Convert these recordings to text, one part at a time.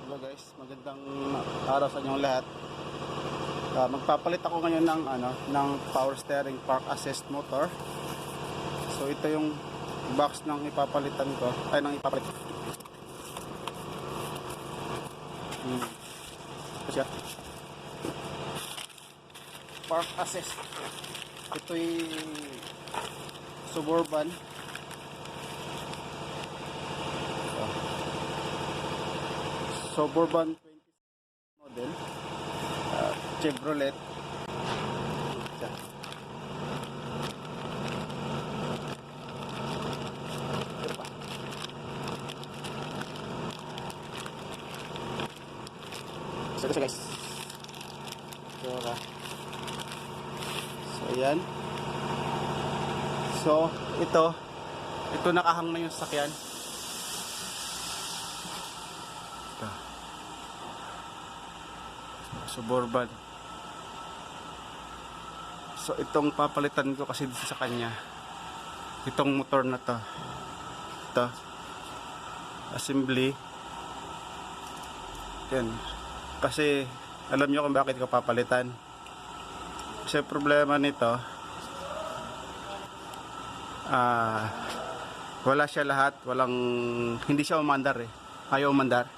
Hello guys, magandang araw sa inyong lahat. Magpapalit ako ngayon ng power steering park assist motor. So ito yung box ng ipapalitan ko, ipapalit. Ito siya. Park assist. Ito'y Suburban. Suburban 20 model, Chevrolet. So guys, so yan. So ito nakahang na yung sasakyan. Suburban. So itong papalitan ko kasi dito sa kanya, itong motor na to, ito assembly yan. Kasi alam nyo kung bakit ko papalitan. Kasi problema nito, wala siya lahat, hindi siya umandar ayaw umandar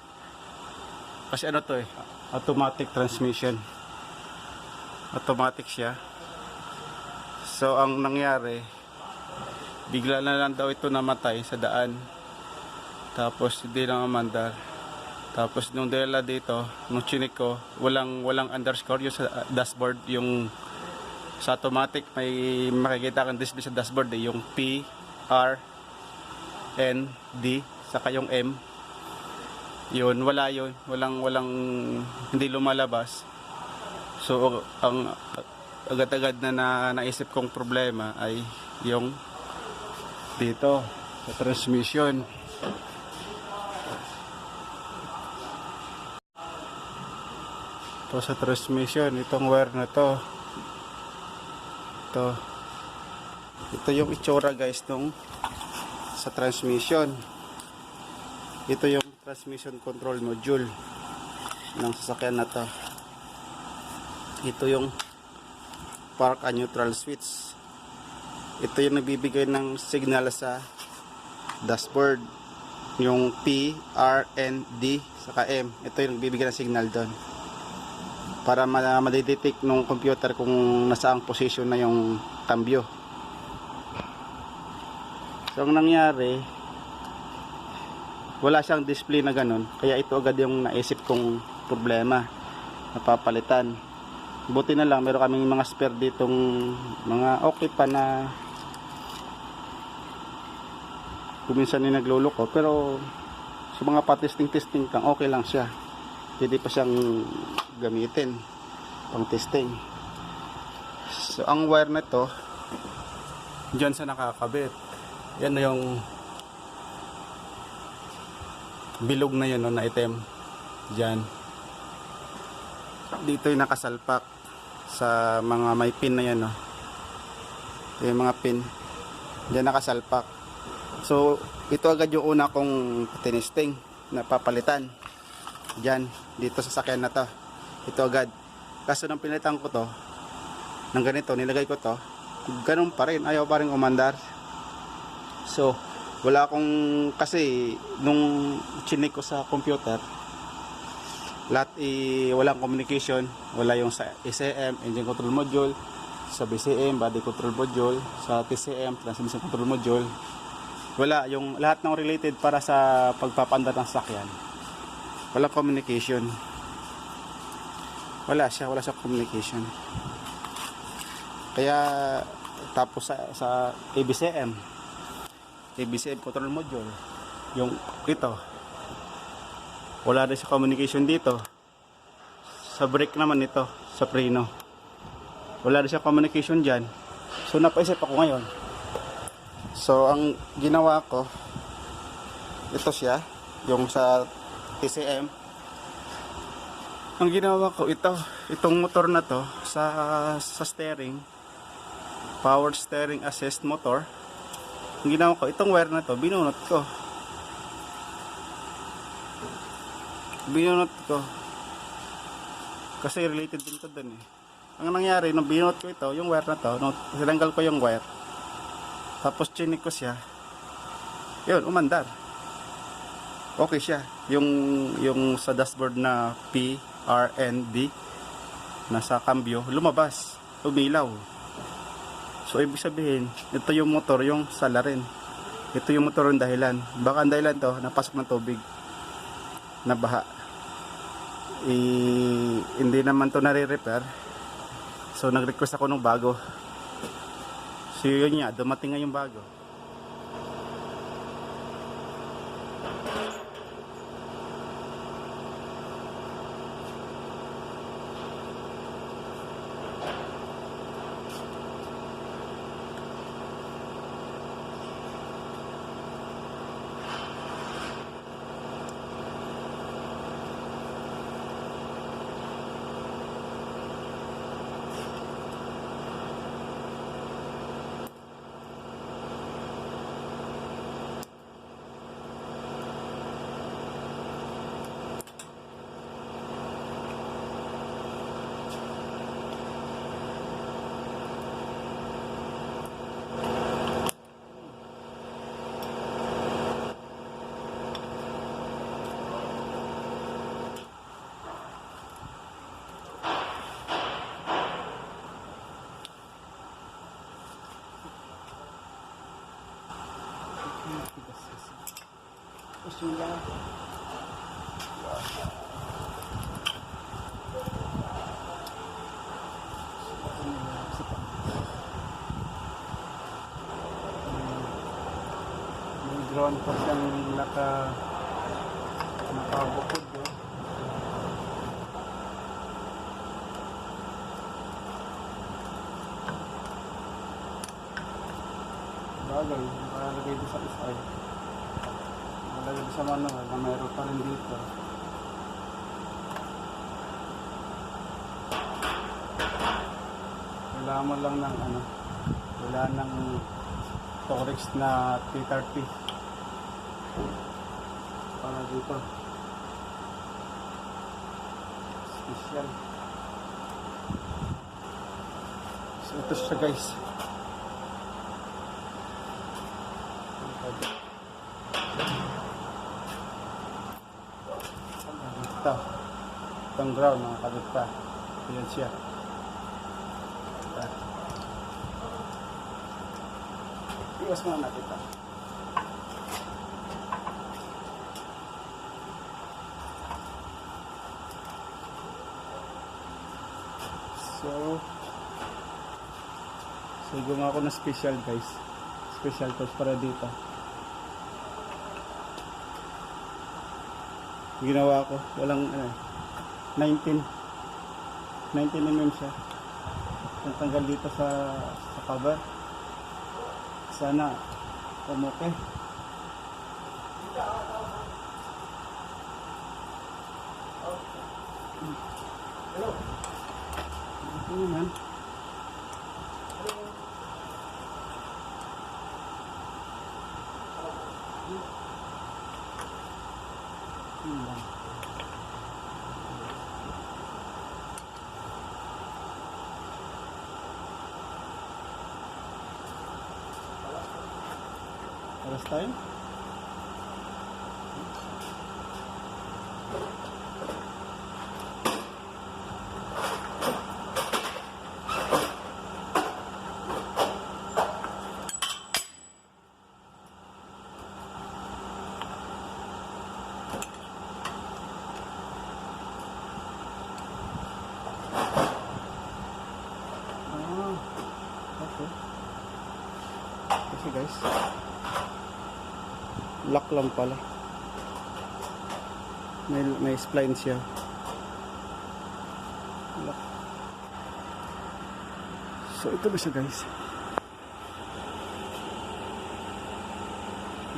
kasi to automatic transmission, automatic siya. So ang nangyari, bigla na lang daw ito namatay sa daan, tapos hindi lang umandar. Tapos nung dela dito, nung chinik ko, walang underscore yung sa dashboard. Yung sa automatic may makikita kang display sa dashboard yung P, R, N, D, saka yung M. Yun, wala yun. Walang hindi lumalabas. So ang agad-agad na naisip kong problema ay yung dito sa transmission. Ito sa transmission, itong wire na to. Ito yung itsura guys nung sa transmission. Ito yung transmission control module ng sasakyan na to. Ito yung park and neutral switch. Ito yung nagbibigay ng signal sa dashboard, yung P, R, N, D saka M. Ito yung nagbibigay ng signal doon para ma-detect ng computer kung nasaang position na yung cambio. So ang nangyari, wala siyang display na ganun, kaya ito agad yung naisip kong problema, napapalitan. Buti na lang meron kaming mga spare ditong mga okay pa na kuminsan ni nagluloko, pero sa mga pa-testing lang okay lang siya, hindi pa siyang gamitin pang testing. So ang wire na to dyan sa nakakabit, yan na yung bilog na yun na item dyan. Dito yung nakasalpak sa mga may pin na yan ito yung mga pin dyan nakasalpak. So ito agad yung una kong tinesting na papalitan dyan, dito sa sakyan na to. Ito agad. Kaso nang pinalitan ko to ng ganito, nilagay ko to, ganun pa rin, ayaw pa rin umandar. So wala akong, kasi nung chinik ko sa computer, lahat walang communication, wala yung sa ECM, engine control module, sa BCM, body control module, sa TCM, transmission control module, wala yung lahat ng related para sa pagpapandar ng sakyan. Walang communication, wala siya communication. Kaya tapos sa ABCM control module, yung ito wala rin sa communication dito. Sa brake naman ito, sa preno, wala rin sa communication dyan. So napaisip ako ngayon, so ang ginawa ko, ito siya yung sa TCM. Ang ginawa ko, itong motor na to sa steering, power steering assist motor, ang ginawa ko, itong wire na to, binunot ko. Binunot ko. Kasi related din to dun eh. Ang nangyari, nung binunot ko ito, yung wire na to, nung sinanggal ko yung wire, tapos chinik ko siya, yun, umandar. Okay siya. Yung sa dashboard na PRND, nasa cambio, lumabas, umilaw. So, ibig sabihin, ito yung motor, yung sala rin. Ito yung motor yung dahilan. Baka ang dahilan to, napasok ng tubig, nabaha. Hindi naman to nare-repair. So nag-request ako ng bago. So yun nga, dumating nga yung bago. Usula. May drone pa siyang nakabukod do. Bagay, nakalagay doon sa isa. Nakalagay sa manual na mayroon pa rin dito. Kailangan mo lang ng kailangan ng Torx na T30 para dito. Special. So ito siya guys. Itong ground mga kadugta. Ayan siya. Iwas muna natin ito. So gumawa ako ng special guys. Special tools para dito. Ginawa ko. Walang 19 mm siya. Tanggal dito sa cover. Sana okay. Hello. Ito naman. Alas tayo? Okay. Kasi guys, lock lang pala. May spline siya. Lock. So ito ba siya guys?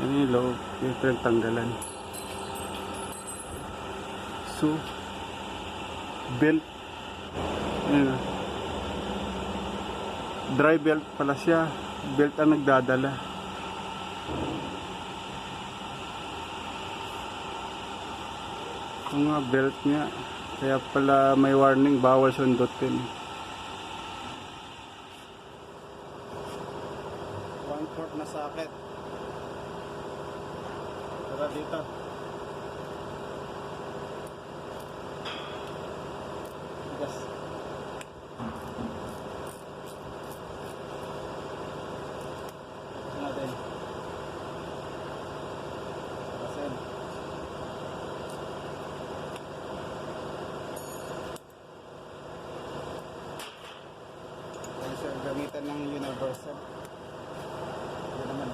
Yan yung loob. Ito yung tanggalan. So belt. Ayan. Dry belt pala siya. Belt ang nagdadala. Yung nga belt niya. Kaya pala may warning, bawal sundutin. 1/4 na socket. Tara dito. Yes. Natin. Pasin. Ayan sir, gamitan ng universal. Ito naman.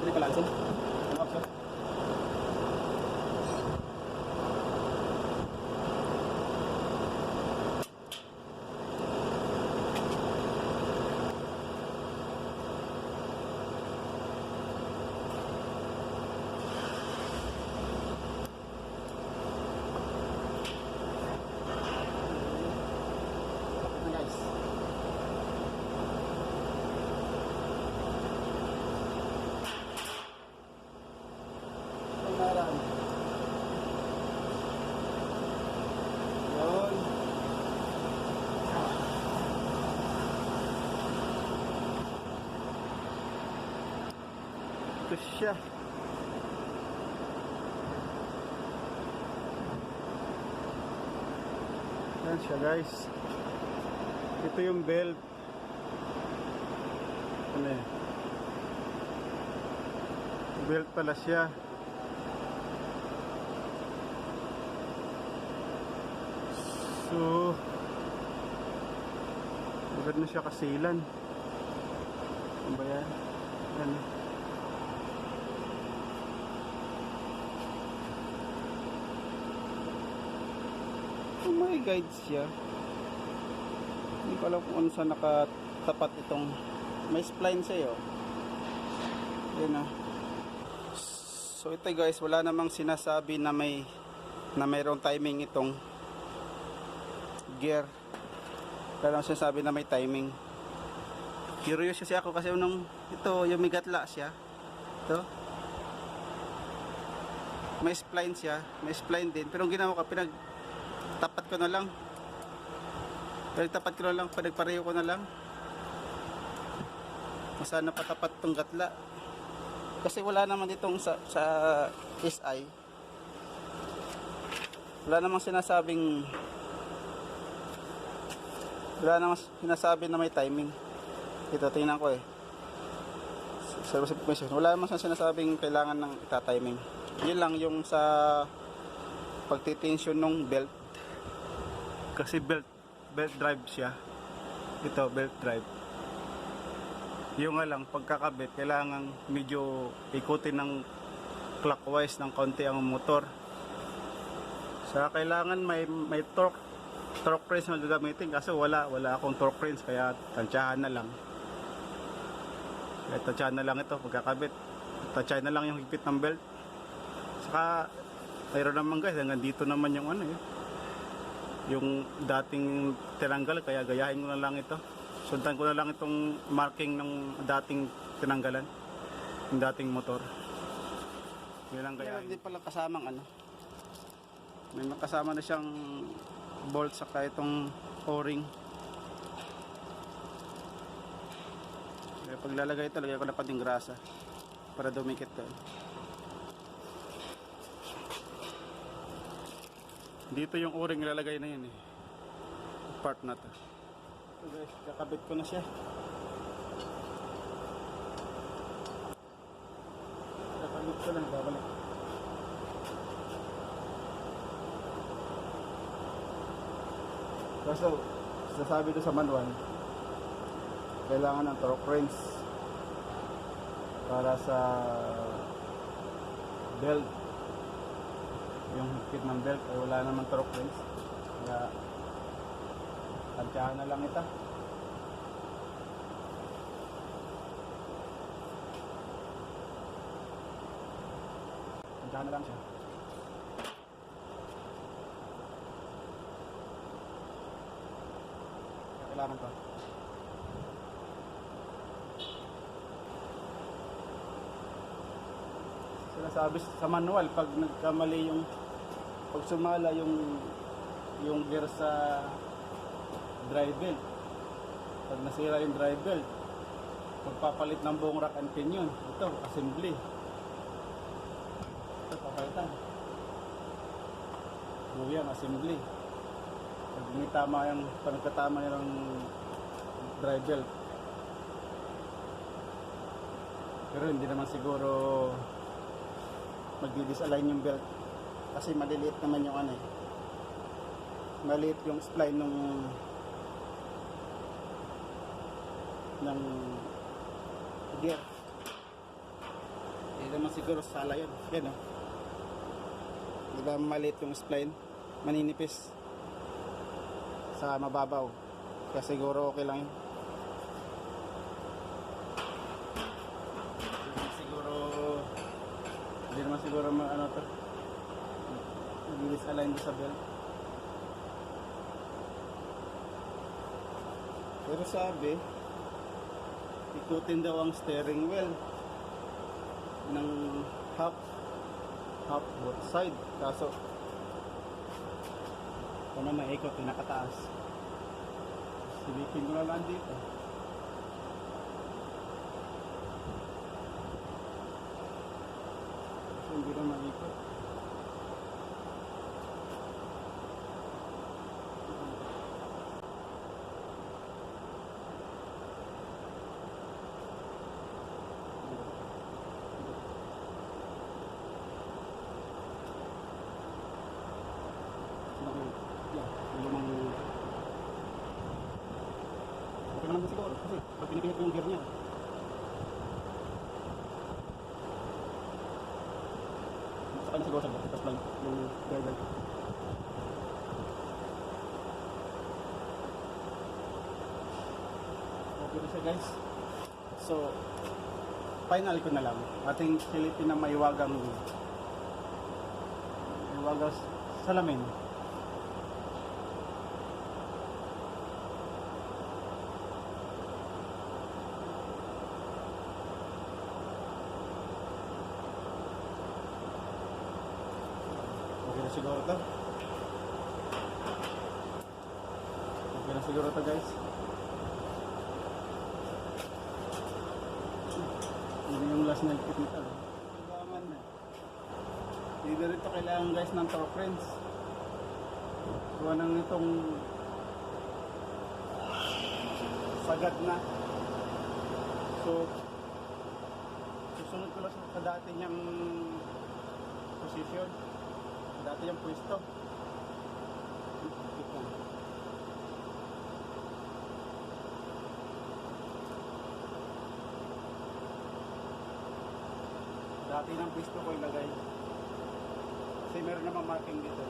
Ini pala alisin. Ang option. Guys. Pangarahan. Yun. Ito siya. Yan siya guys. Ito yung belt. Ano eh? Belt pala siya. So, agad na siya kasilan. Ano ba yan? Ano? Oh, may guide siya. Hindi ko alam kung ano saan nakatapat itong may spline sa'yo. Yan ah. So ito guys, wala namang sinasabi na mayroong timing itong gear. Wala namang sinasabi na may timing. Curious kasi ako kasi nung ito, yung migatla siya. Ito. May spline siya. May spline din. Pero ang ginawa ko, pinagtapat ko na lang. Pinagtapat ko na lang. Pinagpareho ko na lang. Masana patapat tong gatla. Kasi wala naman ditong sa SI. Wala namang sinasabing na may timing. Ito, tingnan ko eh. Service information. Wala namang sinasabing kailangan ng ita-timing. Yun lang yung sa pagtitensyon ng belt. Kasi belt drive siya. Ito, belt drive. Yung nga lang, pagkakabit, kailangan medyo ikutin ng clockwise ng konti ang motor. Sa kailangan may torque wrench na gagamitin. Kasi wala akong torque wrench, kaya tansyahan na lang. Kaya tansyahan na lang ito pagkakabit. Tansyahan na lang yung higpit ng belt. Saka, mayroon naman guys, hanggang dito naman yung ano eh. Yung dating tinanggal, kaya gayahin ko na lang ito. Sundan ko na lang itong marking ng dating tinanggalan, yung dating motor. Yan lang gayahin. Hindi pala kasamang ano. May makasama na siyang bolt saka itong o-ring. Kaya paglalagay ito, lagay ko na pating grasa para dumikit to. Dito yung o-ring ilalagay na yun eh. Part na to. So guys, kakabit ko na siya. Kakabit ko lang, babalik. Kaso, sa sasabi doon sa manual, kailangan ng torque wrench para sa belt. Yung higpit ng belt ay wala naman torque wrench, kaya tansyahan na lang ito. Tansyahan na lang siya. Kailangan to. Sinasabi sa manual, pag nagkamali yung pag sumala yung gear sa drive belt, pag nasira yung drive belt, magpapalit ng buong rack and pinion. Ito, assembly. Ito, papalitan. Buyan, assembly. Pag may tama yung pagkatama yung drive belt, pero hindi naman siguro magdi-disalign yung belt kasi maliliit naman yung ano eh, maliit yung spline ng gear. Hindi naman siguro sala yun. Yan o, diba maliit yung spline, maninipis sa mababaw, kaya siguro okay lang yun. Hindi naman siguro ano to, mag-disalign sa belt. Pero sabi, ikutin daw ang steering wheel ng half both side, kaso kung na maikot yung nakataas, silipin ko na lang dito. So, hindi na maikot. Okay naman siguro kasi pag pinipihit ko yung gear niya, saka na siguro sa belt, tapos lang yung gear belt. Okay na siya guys. So final ko na lang ating silipin na maiwagang salamin. Okay na siguro to. Okay na siguro to guys. Hindi yung last na higpit nito. Kailangan na. Hindi na rito kailangan guys ng torque wrench. Kuha nang itong sagad na. So susunod ko lang sa dati niyang position. Dati yung pwesto. Dati ng pwesto ko ilagay. Kasi meron namang marking dito.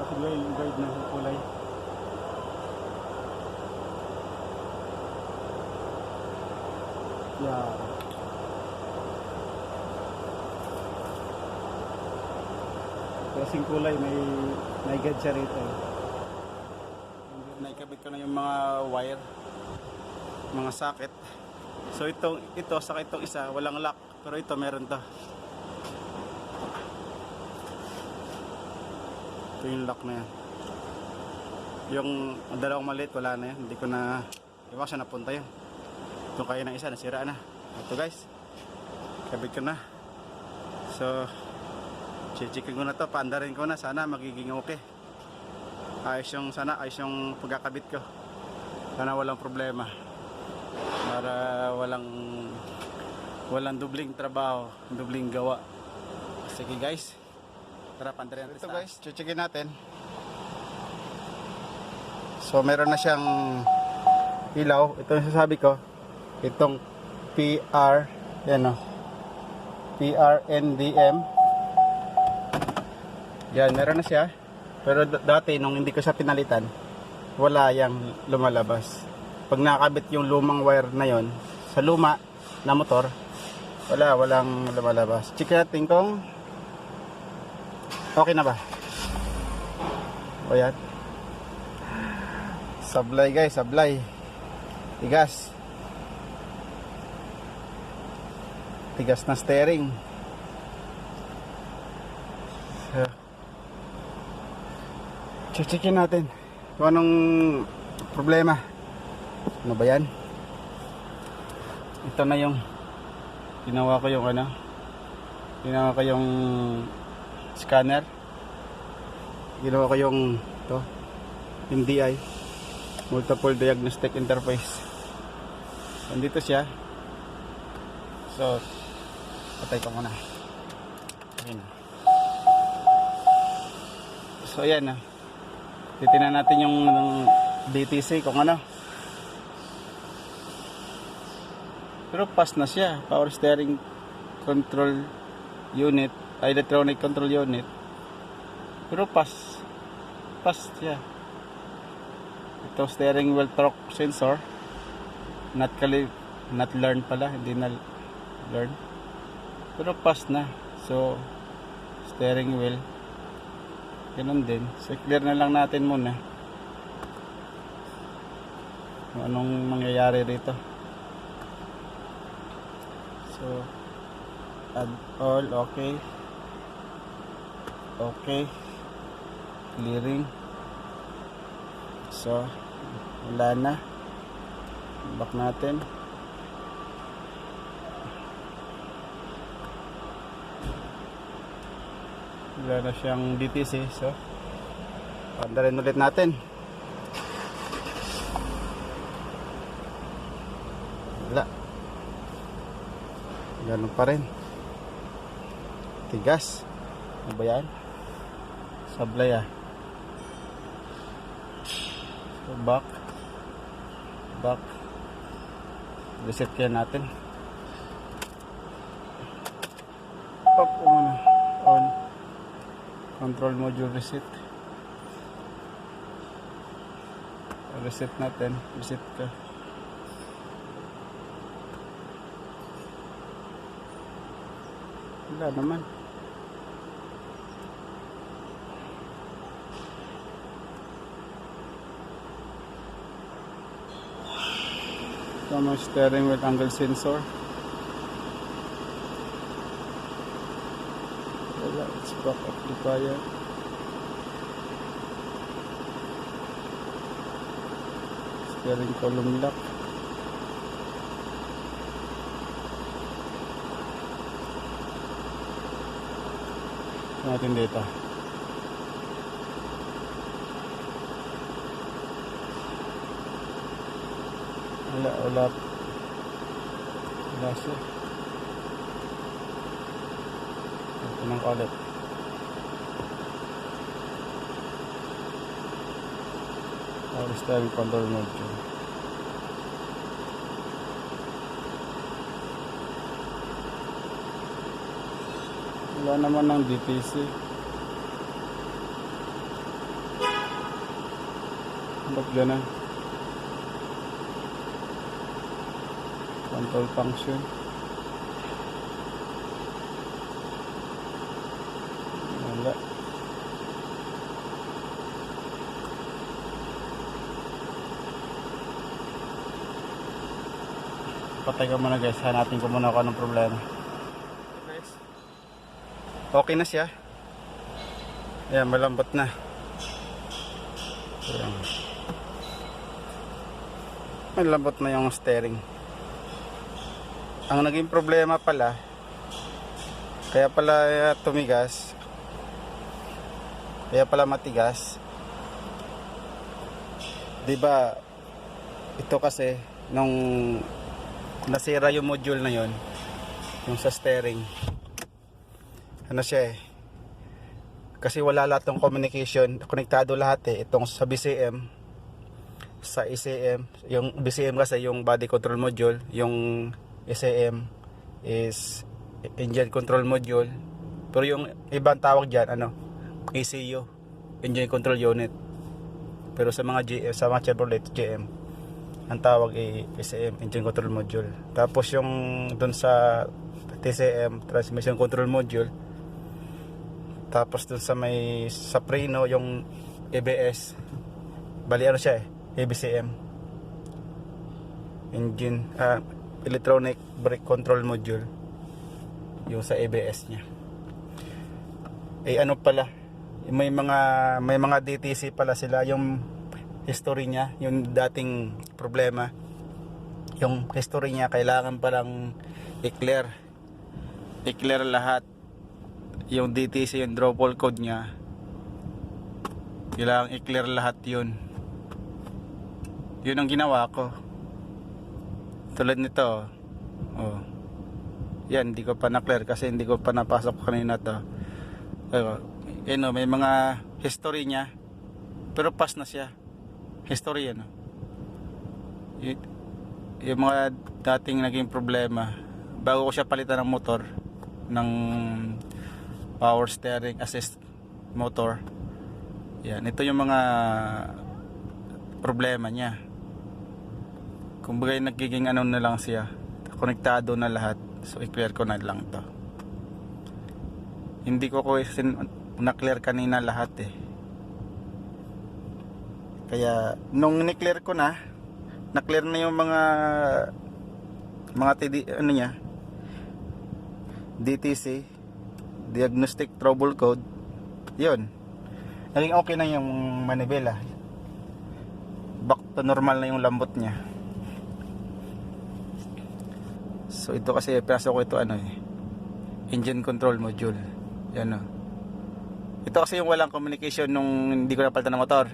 Siguro yung guide na kulay. Yeah. Okay. kasing kulay, may guide siya rito. Naikabit ko na yung mga wire, mga socket. So ito saka itong isa walang lock, pero ito meron to. Ito yung lock na yan. Yung dalawang maliit wala na yan, hindi ko na iwan siya napunta yun. Ito kaya ng isa nasira na. Ito guys, kabit ko na. So chichikin ko na to, paandarin ko na, sana magiging okay. Ayos yung pagkakabit ko. Sana walang problema. Para walang dubling trabaho, dubling gawa. Sige guys, tara paandarin natin. Ito guys, chichikin natin. So meron na siyang ilaw. Ito yung sasabi ko, itong PR, yan o, PRNDM. Yan, meron na siya. Pero dati nung hindi ko siya pinalitan, wala yang lumalabas. Pag nakakabit yung lumang wire na yon sa luma na motor, walang lumalabas. Check natin kung okay na ba. O yan. Sablay guys, sablay. Tigas. Tigas na steering. So, checkin natin kung anong problema. Ano ba yan? Ito na yung ginawa ko yung scanner. Ginawa ko yung DI, multiple diagnostic interface. Nandito siya. So patay ko muna. Ayun. So ayan na. Titingnan natin yung DTC kung ano. Pero pass na siya. Power steering control unit, electronic control unit. Pero pass siya. Ito steering wheel torque sensor. Not learn pala, hindi na learn. Pero pass na. So steering wheel ganun din. So clear na lang natin muna kung anong mangyayari rito. So add all, okay, clearing. So wala na, back natin. Wala na siyang DTC. So pandarin ulit natin. Wala, ganun pa rin, tigas. Ano ba yan? Sablay So back reset kaya natin. Off muna, on, control module reset natin. Reset ka. Wala naman. Tama, steering wheel angle sensor. Wala, it's back amplifier. Steering column lock. Natin dito. Wala siya. Ito nang ulit. Power steering control module. Wala naman ng DTC. Ba't gana? Control function. Wala. Patay ko muna guys, hanapin ko muna kung anong problema. Guys, okay na siya. Ayan, malambot na. Ayan. Malambot na yung steering. Ang naging problema pala, kaya pala tumigas, kaya pala matigas, diba? Ito kasi nung nasira yung module na yon, yung sa steering, ano siya kasi wala lahat ng communication, konektado lahat itong sa BCM, sa ECM. Yung BCM kasi yung body control module, yung ECM is engine control module, pero yung ibang tawag dyan ECU, engine control unit, pero sa mga Chevrolet GM ang tawag ay ECM, engine control module. Tapos yung dun sa TCM, transmission control module. Tapos dun sa sa preno yung ABS, bali siya ABCM, engine electronic brake control module, yung sa ABS nya. Pala, may mga DTC pala sila, yung history niya, yung dating problema, yung history niya kailangan palang i-clear lahat. Yung DTC, yung drawable code niya, kailangan i-clear lahat yun ang ginawa ko. Tulad nito, yan, hindi ko pa na-clear kasi hindi ko pa napasok kanina to. May mga history niya, pero pass na siya. History yung mga dating naging problema bago ko siya palitan ng motor, ng power steering assist motor. Yan, ito yung mga problema niya. Kumbaga nagiging na lang siya, konektado na lahat. So i-clear ko na lang to. Hindi ko na-clear kanina lahat Kaya nung ni-clear ko na-clear na yung mga DTC, diagnostic trouble code, yun, naging okay na yung manibela. Back to normal na yung lambot niya. So ito kasi pinasok ko ito engine control module. Yan Ito kasi yung walang communication nung hindi ko napalitan ng motor.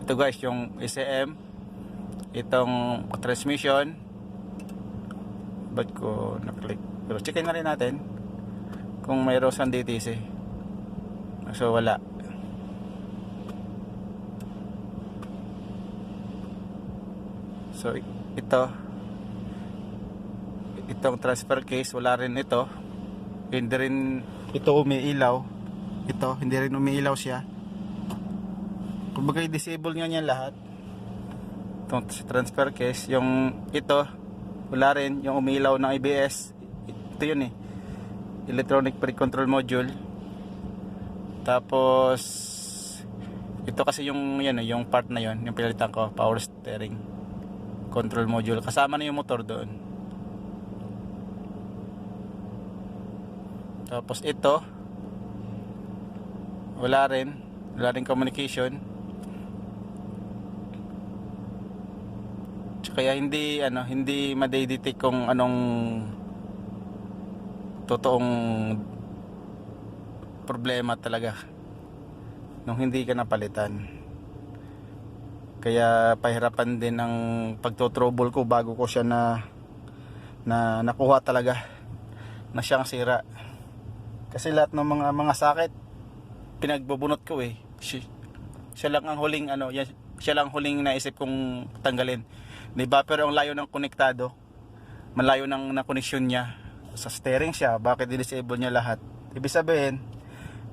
Ito guys, yung ECM, itong transmission. Ba't ko na-click? Pero checkin na rin natin kung mayroon sa DTC. So wala. So itong transfer case, wala rin ito. Hindi rin ito umiilaw. Ito, hindi rin umiilaw siya. Kumbaga i-disable niya lahat. Itong transfer case, yung ito, wala rin. Yung umiilaw ng ABS, ito yun electronic brake control module. Tapos ito kasi yung yung part na yon, yung pinalitan ko, power steering control module. Kasama na yung motor doon. Tapos ito, wala rin communication. Kaya hindi madidetect kung anong totoong problema talaga nung hindi ka napalitan. Kaya pahirapan din ang pagtotrouble ko bago ko siya na nakuha talaga na siyang sira. Kasi lahat ng mga sakit pinagbubunot ko siya lang ang huling siya lang huling naisip kong tanggalin, diba? Pero ang layo ng konektado, malayo ng koneksyon niya sa steering siya, bakit disable niya lahat? Ibig sabihin,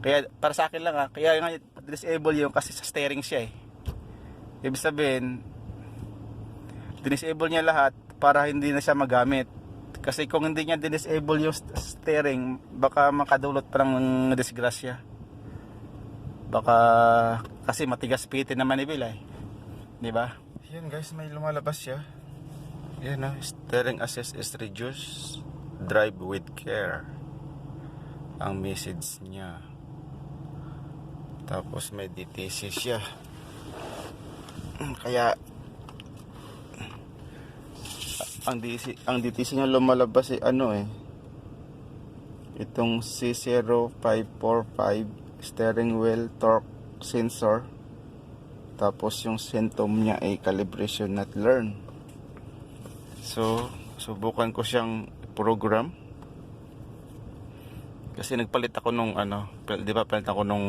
kaya para sa akin lang kaya nga disable yung kasi sa steering siya Ibig sabihin, disable niya lahat para hindi na siya magamit. Kasi kung hindi niya disable yung steering, baka makadulot pa ng disgrasya. Baka kasi matigas pitin naman ibila di ba? Yan guys, may lumalabas siya. Yan o, steering assist is reduced, drive with care ang message niya. Tapos may DTC siya, kaya ang DTC niya lumalabas ano itong C0545 steering wheel torque sensor. Tapos yung symptom niya ay calibration not learn. So subukan ko siyang program kasi nagpalit ako nung di ba palit ako nung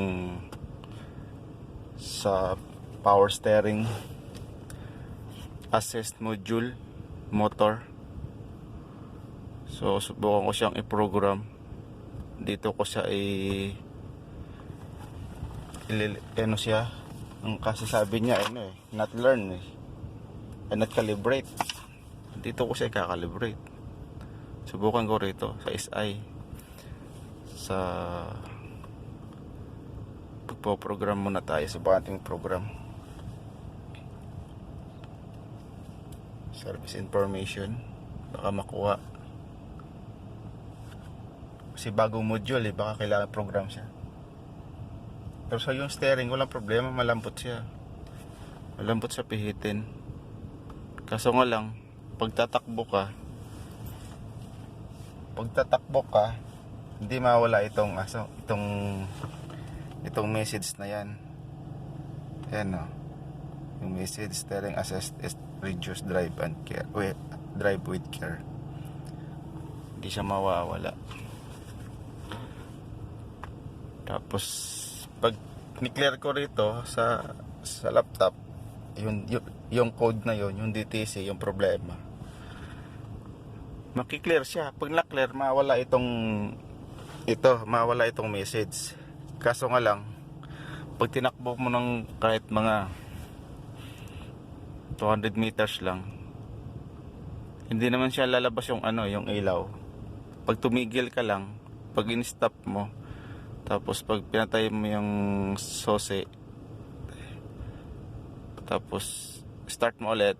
sa power steering assist module motor. So subukan ko siyang i-program. Dito ko siya siya ang kasi sabi niya not learn not calibrate. Dito ko siya i-calibrate. Subukan ko rito sa SI sa pagpo-program muna tayo. Subukan ating program service information, baka makuha kasi bagong module baka kailangan program siya. Pero sa yung steering walang problema, malambot siya pihitin. Kaso nga lang pagtatakbo ka hindi mawala itong message na yan. Ayan yung message, steering assist is reduce drive and care, drive with care. Hindi siya mawawala. Tapos pag ni-clear ko rito sa laptop yung code na yung DTC, yung problema maki-clear siya. Pag na-clear mawala itong message. Kaso nga lang pag tinakbo mo ng kahit mga 200 meters lang, hindi naman siya lalabas yung ilaw. Pag tumigil ka lang, pag in-stop mo, tapos pag pinatay mo yung sose, tapos start mo ulit,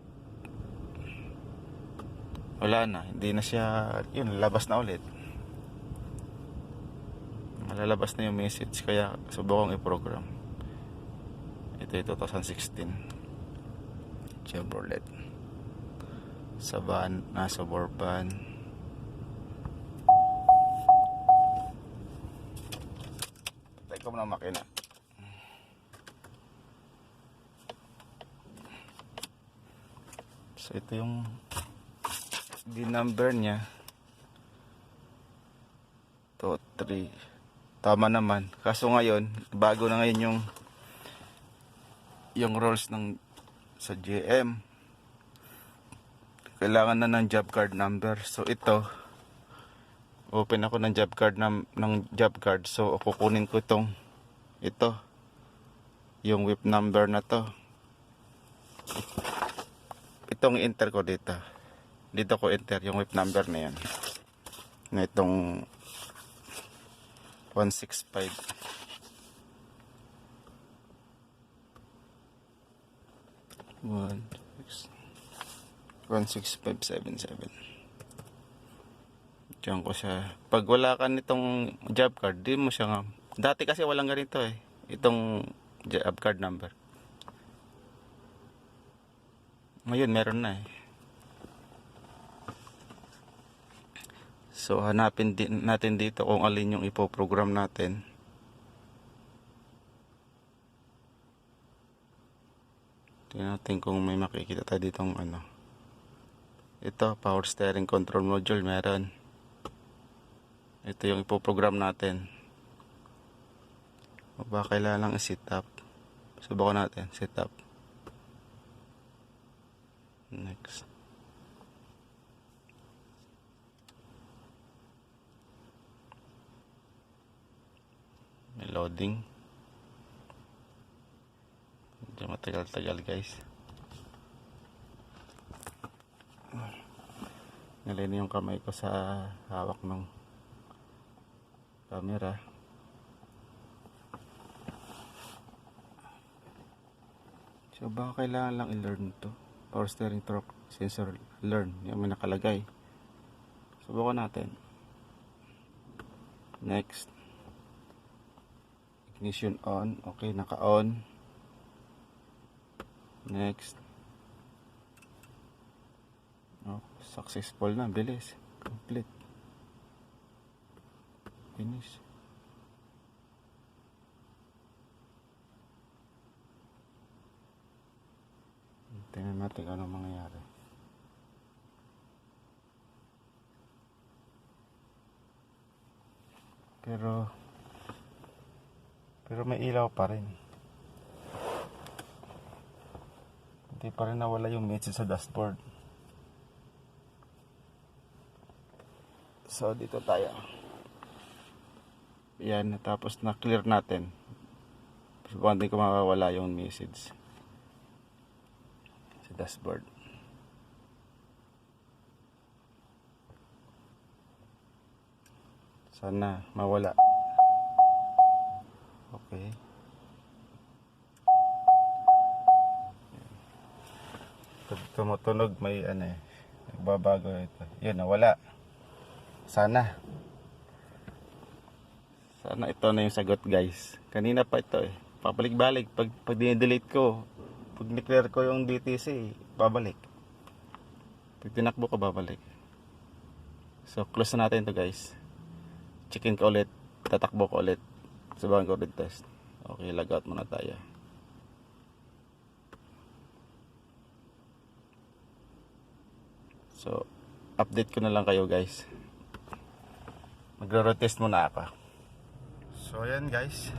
wala na, hindi na siya lalabas na ulit. Malalabas na yung message. Kaya subukang i-program. Ito yung 2016 Chevrolet Suburban. Patay ko muna ang makina. So ito yung number niya 2-3. Tama naman. Kaso ngayon bago na ngayon yung rules sa GM. Kailangan na ng job card number. So ito, open ako ng job card so kukunin ko yung whip number na to. Itong enter ko dito ko enter yung whip number na yan, na itong 165 16577. Diyan ko siya. Pag wala ka nitong job card, di mo siya dati kasi walang ganito itong job card number. Ngayon meron na So hanapin natin dito kung alin yung ipoprogram natin. Tingnan natin kung may makikita tayo ditong Ito, power steering control module, meron. Ito yung ipoprogram natin. O ba kailangan i-set up. Subukan natin, set up. Next. May loading. Medyo matagal-tagal guys. Nalini yung kamay ko sa hawak ng camera. So baka kailangan lang i-learn to. power steering torque sensor learn, yung may nakalagay. Subukan natin. Next, ignition on. Okay, naka on. Next, oh, successful na, bilis, complete, finish. Tingnan natin ano mangyayari. Pero may ilaw pa rin. Hindi pa rin nawala yung message sa dashboard. So dito tayo. Yan, tapos na clear natin. Subukan din ko makawala yung message sa dashboard. Sana mawala. Okay. Pag tumutunog may nagbabago ito. Yun, nawala. Sana ito na yung sagot, guys. Kanina pa ito pabalik-balik. Pag dine-delete ko, pag declare ko yung DTC, babalik. Pag tinakbo ko, babalik. So close na natin to, guys. Check-in ko ulit, tatakbo ko ulit, subukan ko ulit test. Okay, log out muna tayo. So update ko na lang kayo, guys. Magro-road test muna ako. So ayan, guys,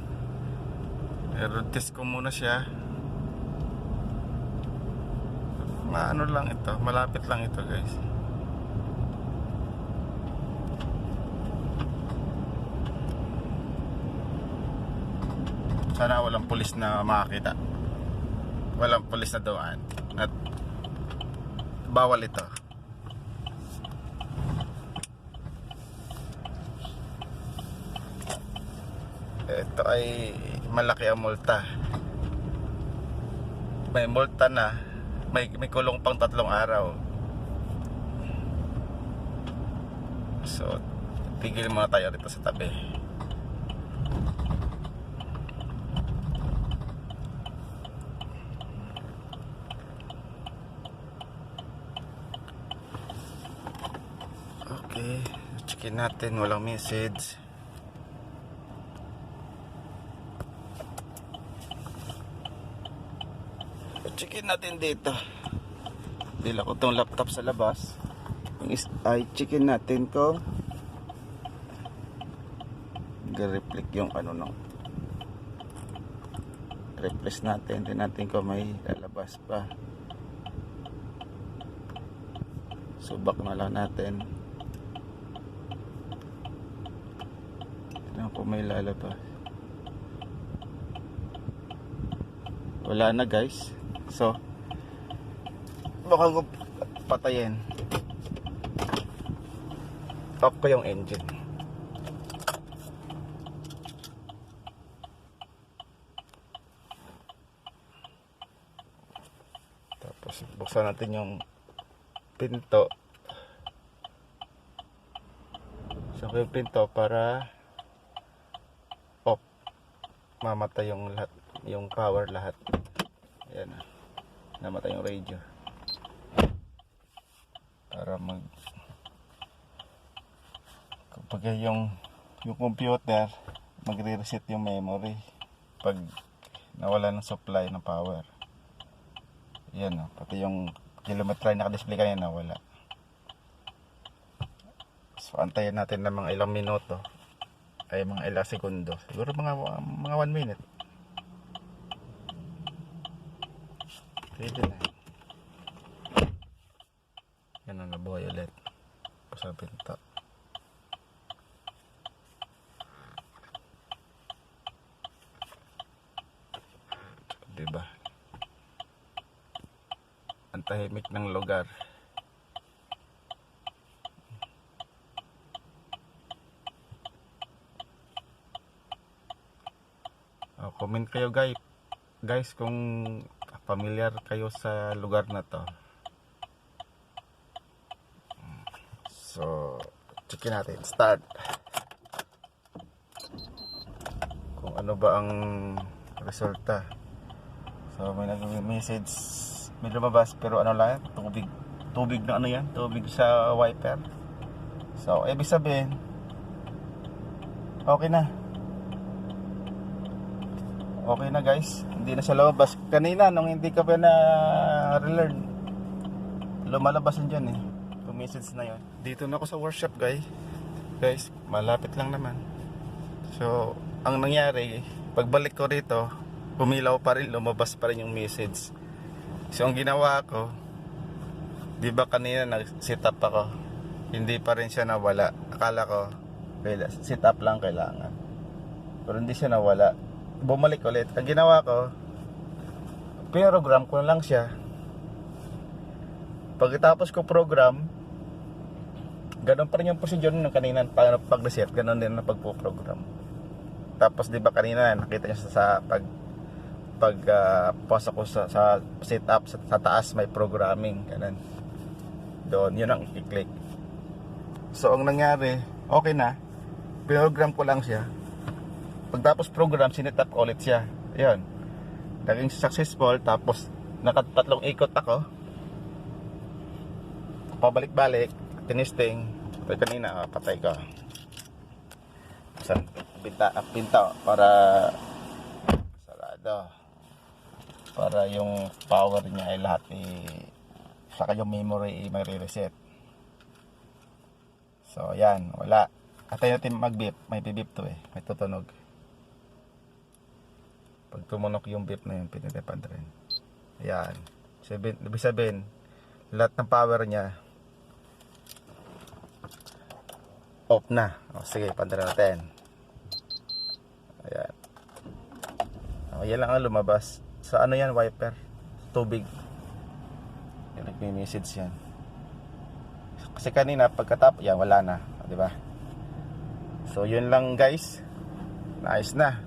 road test ko muna siya. Maano lang ito, malapit lang ito, guys. Sana walang pulis na makakita. Walang pulis na doon. At bawal ito. Ito ay malaki ang multa. May multa na. May kulong pang 3 araw. So tigil muna tayo dito sa tabi. Okay, checkin natin, walang message. Checkin natin dito. Dila ko tong laptop sa labas. Ay checkin natin kung nag-reflect yung no. Replace natin, din natin kung may lalabas pa. Subak na lang natin. Tignan ko may lalabas. Wala na, guys. So baka ko patayin. Off ko yung engine. Tapos buksan natin yung pinto. So yung pinto para off, mamatay yung lahat, yung power lahat. Ayan na, namatay yung radio para kapag yung computer magre-reset yung memory pag nawala ng supply ng power. Yan pati yung kilometer naka-display kanina nawala. So antayin natin ng mga ilang minuto, ay mga ilang segundo, siguro mga 1 minute. Pwede na. Yan ang nabuhay ulit sa pinto. Diba? Ang tahimik ng lugar. Comment kayo, guys kung familiar kayo sa lugar na to. So, checkin natin. Start. Kung ano ba ang resulta. So, may nag-message. May lumabas pero ano lang, tubig. Tubig na ano yan? Tubig sa wiper. So, ibig sabihin, okay na. Okay na guys. Hindi na siya lumabas. Kanina, nung hindi ka pa na relearn, lumalabas na dyan eh. Yung message na yun. Dito na ako sa workshop guys. Guys, malapit lang naman. So, ang nangyari, pagbalik ko rito, pumilaw pa rin, lumabas pa rin yung message. So, ang ginawa ko, di ba kanina nag-sit up ako? Hindi pa rin siya nawala. Akala ko, sit up lang kailangan. Pero hindi siya nawala. Bumalik ulit. Ang ginawa ko, program ko na lang siya. Pagkatapos ko program, ganun pa rin yung procedure ng kanina pag-reset, ganun din na pagpo-program. Tapos di ba kanina nakita niyo sa pause ako sa setup sa taas may programming ganun. Doon yun ang i-click. So ang nangyari, okay na. Program ko lang siya. Pagtapos program, sinetap ko ulit siya. Ayun. Naging successful tapos nakatatlong ikot ako. Pabalik-balik, tinisting. Pero kanina, patay ka. Pinta para sarado. Para yung power niya ay lahat saka yung memory may re-reset. So, yan. Wala. At tayo natin mag-beep. May beep to eh. May tutunog. Pag tumunok yung beep na yun, pinitipan rin. Yan. Ibig sabihin, lahat ng power niya off na. O, sige, pandarin natin. Ayan. O, yan lang ang lumabas. Sa ano yan, wiper? Tubig. Yan, nagme-message yan. Kasi kanina, pagkatapos, yan, wala na. O, diba? So, yun lang guys. Nice na.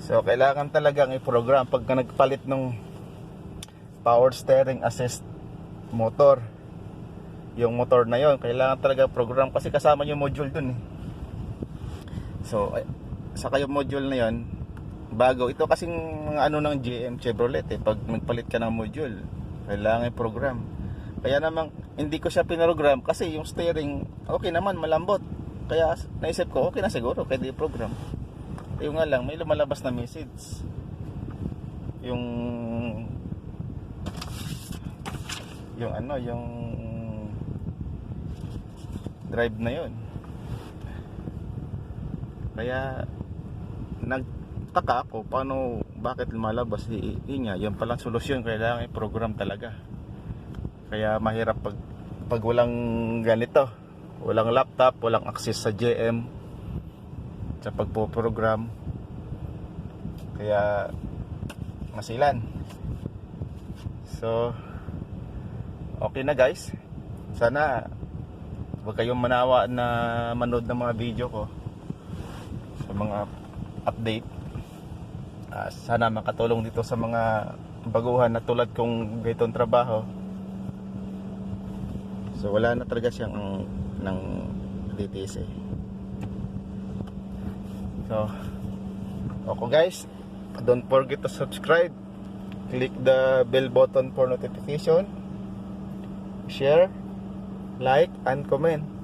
So, kailangan talagang i-program. Pagka nagpalit ng power steering assist motor, yung motor na yon kailangan talaga program kasi kasama yung module dun eh. So saka yung module na yon bago ito kasing mga ano ng GM Chevrolet eh, pag nagpalit ka ng module kailangan i-program. Kaya naman hindi ko siya pinogram kasi yung steering okay naman, malambot, kaya naisip ko okay na siguro pwede i-program. Yung nga lang may lumalabas na message yung ano yung drive na yon. Kaya nagtaka ako paano, bakit lumalabas nga, yun palang solusyon, kailangan i-program talaga. Kaya mahirap pag walang ganito, walang laptop, walang access sa GM sa pagpo-program, kaya masilan. So okay na guys, sana huwag kayong manawa na manood ng mga video ko sa mga update. Sana makatulong dito sa mga baguhan na tulad kong ganitong trabaho. So wala na talaga siyang ng DTS eh. So okay guys, don't forget to subscribe, click the bell button for notification, share, like and comment.